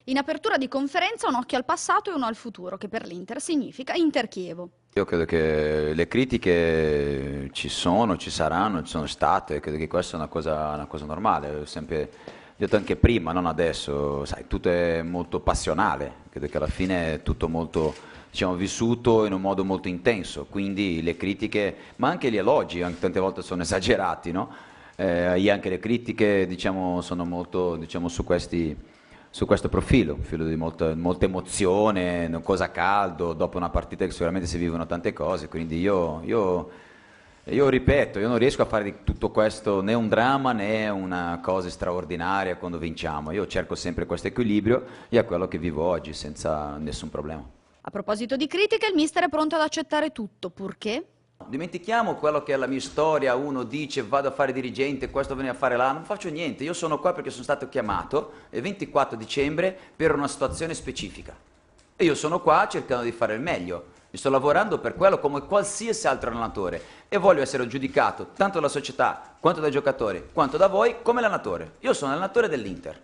In apertura di conferenza un occhio al passato e uno al futuro, che per l'Inter significa Inter-Chievo. Io credo che le critiche ci sono, ci saranno, ci sono state, credo che questa è una cosa normale, ho sempre detto anche prima, non adesso, sai, tutto è molto passionale, credo che alla fine è tutto molto, diciamo, vissuto in un modo molto intenso, quindi le critiche, ma anche gli elogi, anche tante volte sono esagerati, no? E anche le critiche, diciamo, sono molto, diciamo, su questo profilo, un filo di molta emozione, una cosa a caldo, dopo una partita che sicuramente si vivono tante cose, quindi io ripeto, io non riesco a fare di tutto questo né un dramma né una cosa straordinaria quando vinciamo, io cerco sempre questo equilibrio e è quello che vivo oggi senza nessun problema. A proposito di critiche, il mister è pronto ad accettare tutto, purché? Dimentichiamo quello che è la mia storia, uno dice vado a fare dirigente, questo viene a fare là, non faccio niente, io sono qua perché sono stato chiamato il 24 dicembre per una situazione specifica e io sono qua cercando di fare il meglio, io sto lavorando per quello come qualsiasi altro allenatore e voglio essere giudicato tanto dalla società, quanto dai giocatori, quanto da voi come allenatore. Io sono allenatore dell'Inter,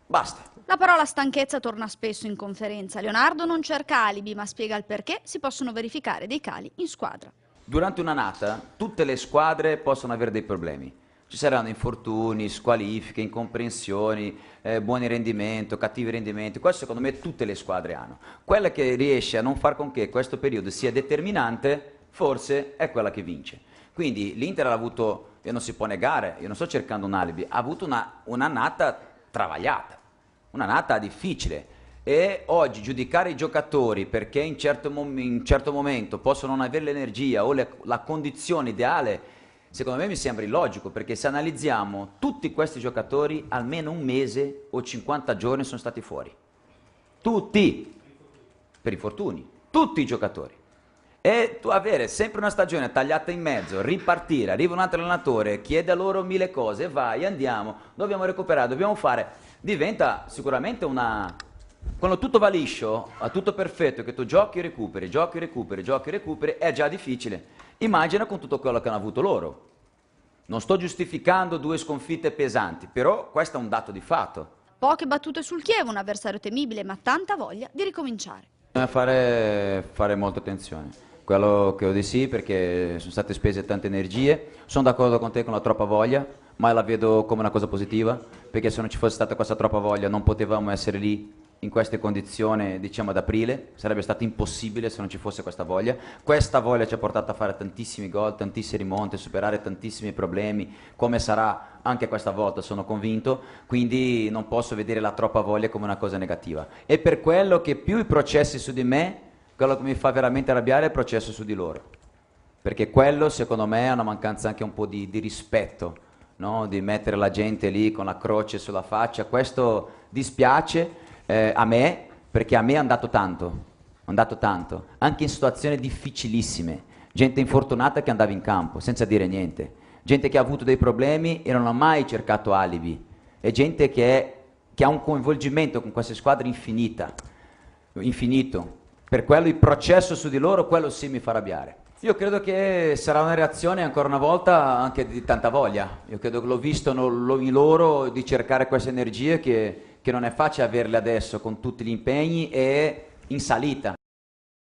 basta. La parola stanchezza torna spesso in conferenza. Leonardo non cerca alibi, ma spiega il perché si possono verificare dei cali in squadra. Durante un'annata tutte le squadre possono avere dei problemi. Ci saranno infortuni, squalifiche, incomprensioni, buoni rendimenti, cattivi rendimenti. Questo secondo me tutte le squadre hanno. Quella che riesce a non far con che questo periodo sia determinante, forse è quella che vince. Quindi l'Inter ha avuto, e non si può negare, io non sto cercando un alibi, ha avuto un'annata travagliata, un'annata difficile. E oggi giudicare i giocatori perché in certo momento possono non avere l'energia o la condizione ideale, secondo me mi sembra illogico, perché se analizziamo tutti questi giocatori, almeno un mese o 50 giorni sono stati fuori. Tutti, per infortuni, tutti i giocatori. E tu avere sempre una stagione tagliata in mezzo, ripartire, arriva un altro allenatore, chiede a loro mille cose, vai, andiamo, dobbiamo recuperare, dobbiamo fare, diventa sicuramente una... Quando tutto va liscio, va tutto perfetto, che tu giochi e recuperi, giochi e recuperi, giochi e recuperi, è già difficile. Immagina con tutto quello che hanno avuto loro. Non sto giustificando due sconfitte pesanti, però questo è un dato di fatto. Poche battute sul Chievo, un avversario temibile, ma tanta voglia di ricominciare. Bisogna fare molta attenzione. Quello che ho di sì, perché sono state spese tante energie. Sono d'accordo con te con la troppa voglia, ma la vedo come una cosa positiva, perché se non ci fosse stata questa troppa voglia non potevamo essere lì in queste condizioni, diciamo ad aprile, sarebbe stato impossibile se non ci fosse questa voglia. Questa voglia ci ha portato a fare tantissimi gol, tantissime rimonte, superare tantissimi problemi, come sarà anche questa volta, sono convinto, quindi non posso vedere la troppa voglia come una cosa negativa. E per quello che più i processi su di me, quello che mi fa veramente arrabbiare è il processo su di loro, perché quello secondo me è una mancanza anche un po' di rispetto, no? Di mettere la gente lì con la croce sulla faccia, questo dispiace a me, perché a me è andato tanto, anche in situazioni difficilissime, gente infortunata che andava in campo senza dire niente, gente che ha avuto dei problemi e non ha mai cercato alibi, e gente che ha un coinvolgimento con queste squadre infinito, per quello il processo su di loro, quello sì mi fa arrabbiare. Io credo che sarà una reazione ancora una volta anche di tanta voglia. Io credo che l'ho visto in loro di cercare queste energie che non è facile averle adesso con tutti gli impegni e in salita.